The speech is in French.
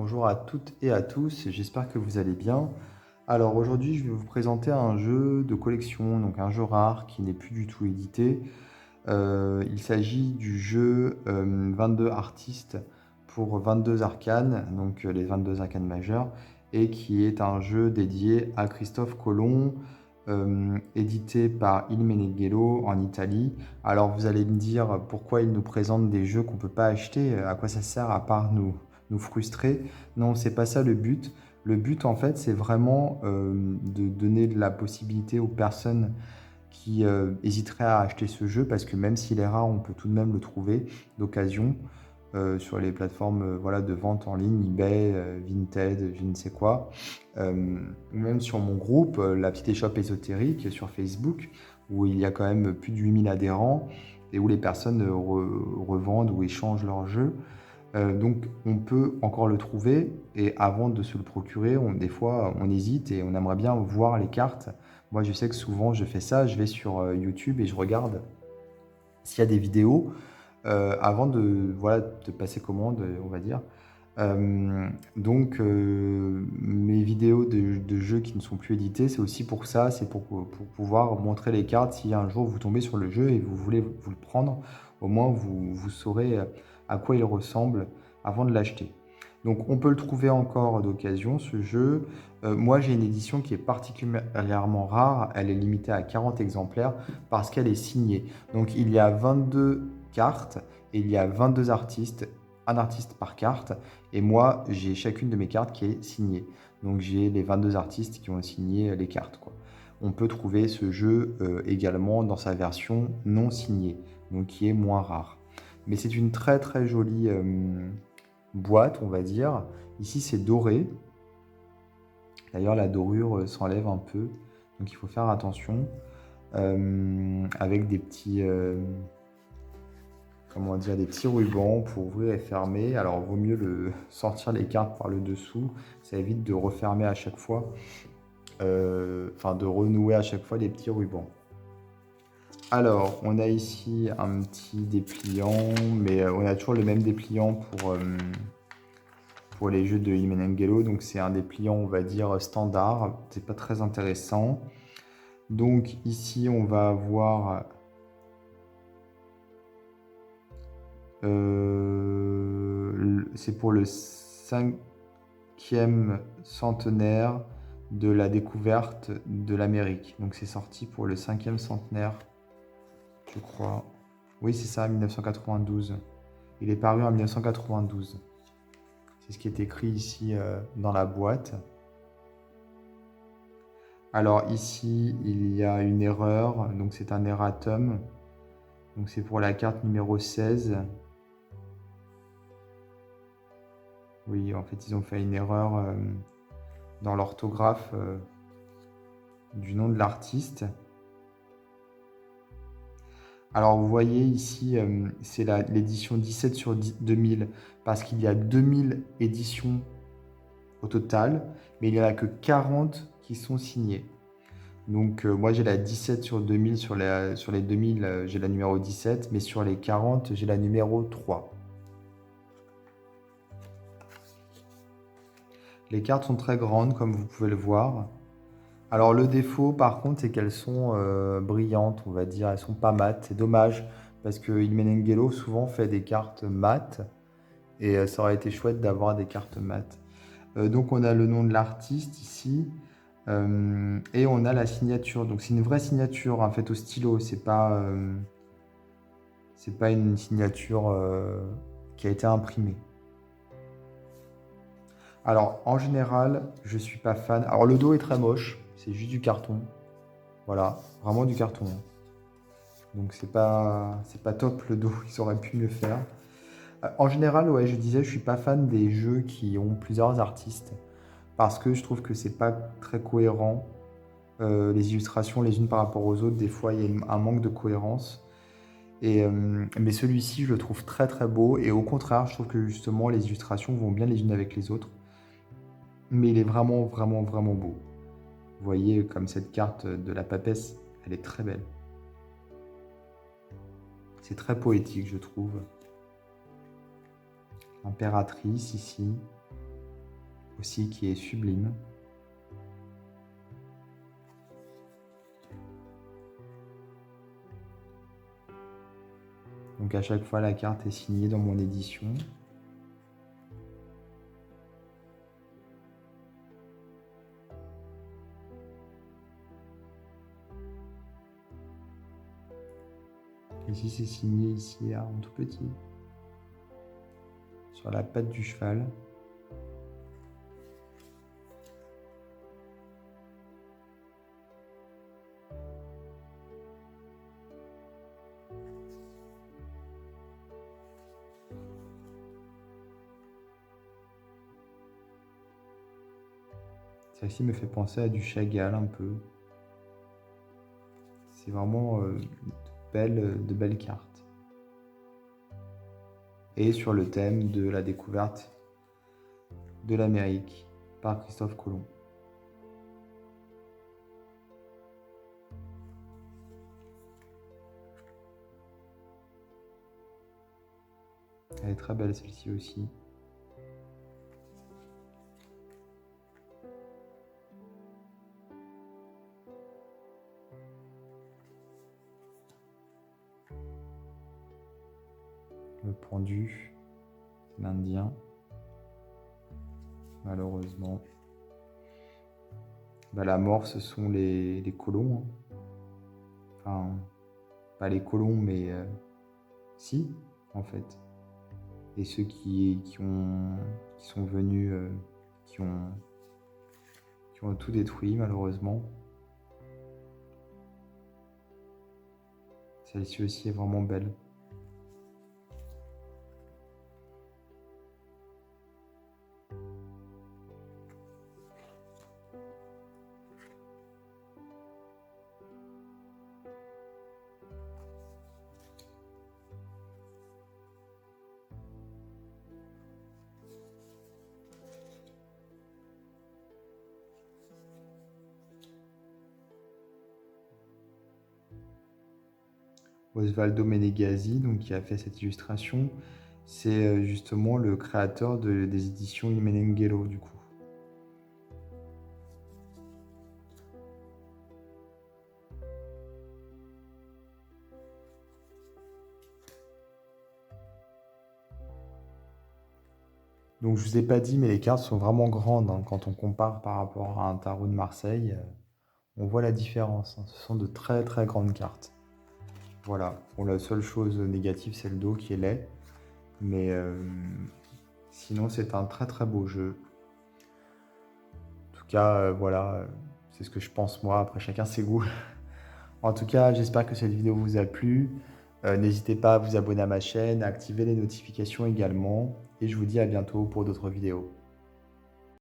bonjour à toutes et à tous, j'espère que vous allez bien. Alors aujourd'hui, je vais vous présenter un jeu de collection, donc un jeu rare qui n'est plus du tout édité. Il s'agit du jeu 22 artistes pour 22 arcanes, donc les 22 arcanes majeures, et qui est un jeu dédié à Christophe Colomb, édité par Il Meneghello en Italie. Alors vous allez me dire pourquoi il nous présente des jeux qu'on ne peut pas acheter, à quoi ça sert à part nous frustrer. Non, c'est pas ça le but. Le but en fait, c'est vraiment de donner de la possibilité aux personnes qui hésiteraient à acheter ce jeu parce que même s'il est rare, on peut tout de même le trouver d'occasion sur les plateformes voilà, de vente en ligne, eBay, Vinted, je ne sais quoi. Ou même sur mon groupe, la petite échoppe ésotérique sur Facebook, où il y a quand même plus de 8000 adhérents et où les personnes revendent ou échangent leurs jeux. Donc on peut encore le trouver et avant de se le procurer, des fois on hésite et on aimerait bien voir les cartes. Moi je sais que souvent je fais ça, je vais sur YouTube et je regarde s'il y a des vidéos avant de, voilà, de passer commande, on va dire. Donc mes vidéos de jeux qui ne sont plus édités, c'est aussi pour ça, c'est pour pouvoir montrer les cartes. Si un jour vous tombez sur le jeu et vous voulez vous le prendre, au moins vous saurez à quoi il ressemble avant de l'acheter. Donc on peut le trouver encore d'occasion, ce jeu. Moi j'ai une édition qui est particulièrement rare, elle est limitée à 40 exemplaires parce qu'elle est signée. Donc il y a 22 cartes et il y a 22 artistes, un artiste par carte. Et moi, j'ai chacune de mes cartes qui est signée. Donc j'ai les 22 artistes qui ont signé les cartes, quoi. On peut trouver ce jeu également dans sa version non signée, donc qui est moins rare. Mais c'est une très très jolie boîte, on va dire. Ici, c'est doré. D'ailleurs, la dorure s'enlève un peu, donc il faut faire attention. Avec des petits, comment dire, des petits rubans pour ouvrir et fermer. Alors, il vaut mieux sortir les cartes par le dessous. Ça évite de refermer à chaque fois, enfin de renouer à chaque fois les petits rubans. Alors, on a ici un petit dépliant, mais on a toujours le même dépliant pour les jeux de Il Meneghello. Donc, c'est un dépliant, on va dire, standard. C'est pas très intéressant. Donc, ici, on va avoir c'est pour le 5e centenaire de la découverte de l'Amérique. Donc c'est sorti pour le 5e centenaire, je crois. Oui, c'est ça, 1992. Il est paru en 1992. C'est ce qui est écrit ici dans la boîte. Alors ici, il y a une erreur, donc c'est un erratum. Donc c'est pour la carte numéro 16. Oui, en fait, ils ont fait une erreur dans l'orthographe du nom de l'artiste. Alors, vous voyez ici, c'est l'édition 17 sur 2000, parce qu'il y a 2000 éditions au total, mais il n'y en a que 40 qui sont signées. Donc, moi, j'ai la 17 sur 2000, sur les 2000, j'ai la numéro 17, mais sur les 40, j'ai la numéro 3. Les cartes sont très grandes, comme vous pouvez le voir. Alors le défaut par contre c'est qu'elles sont brillantes, on va dire, elles sont pas mates, c'est dommage parce que Il Meneghello souvent fait des cartes mates et ça aurait été chouette d'avoir des cartes mates. Donc on a le nom de l'artiste ici et on a la signature, donc c'est une vraie signature en fait au stylo, c'est pas une signature qui a été imprimée. Alors en général je suis pas fan, alors le dos est très moche, c'est juste du carton. Voilà, vraiment du carton. Donc c'est pas top le dos, ils auraient pu mieux faire. En général, ouais, je disais, je suis pas fan des jeux qui ont plusieurs artistes parce que je trouve que c'est pas très cohérent. Les illustrations les unes par rapport aux autres, des fois il y a un manque de cohérence. Mais celui-ci, je le trouve très très beau et au contraire, je trouve que justement les illustrations vont bien les unes avec les autres. Mais il est vraiment vraiment vraiment beau. Vous voyez comme cette carte de la papesse, elle est très belle. C'est très poétique, je trouve. Impératrice ici. aussi qui est sublime. Donc à chaque fois, la carte est signée dans mon édition. Ici, c'est signé ici en tout petit, sur la patte du cheval. Celle-ci me fait penser à du Chagall un peu. C'est vraiment de belles cartes. Et sur le thème de la découverte de l'Amérique par Christophe Colomb. Elle est très belle celle-ci aussi. Le pendu, c'est l'Indien. Malheureusement. La mort, ce sont les colons. Enfin, pas les colons, mais si, en fait. Et ceux qui sont venus, qui ont tout détruit, malheureusement. Celle-ci aussi est vraiment belle. Osvaldo Meneghasi, donc, qui a fait cette illustration, c'est justement le créateur des éditions Il Menenghello, du coup. Donc je vous ai pas dit, mais les cartes sont vraiment grandes, hein. Quand on compare par rapport à un tarot de Marseille, on voit la différence, hein. Ce sont de très très grandes cartes. Voilà. Bon, la seule chose négative, c'est le dos qui est laid. Mais sinon, c'est un très très beau jeu. En tout cas, voilà, c'est ce que je pense moi. Après, chacun ses goûts. En tout cas, j'espère que cette vidéo vous a plu. N'hésitez pas à vous abonner à ma chaîne, à activer les notifications également. Et je vous dis à bientôt pour d'autres vidéos.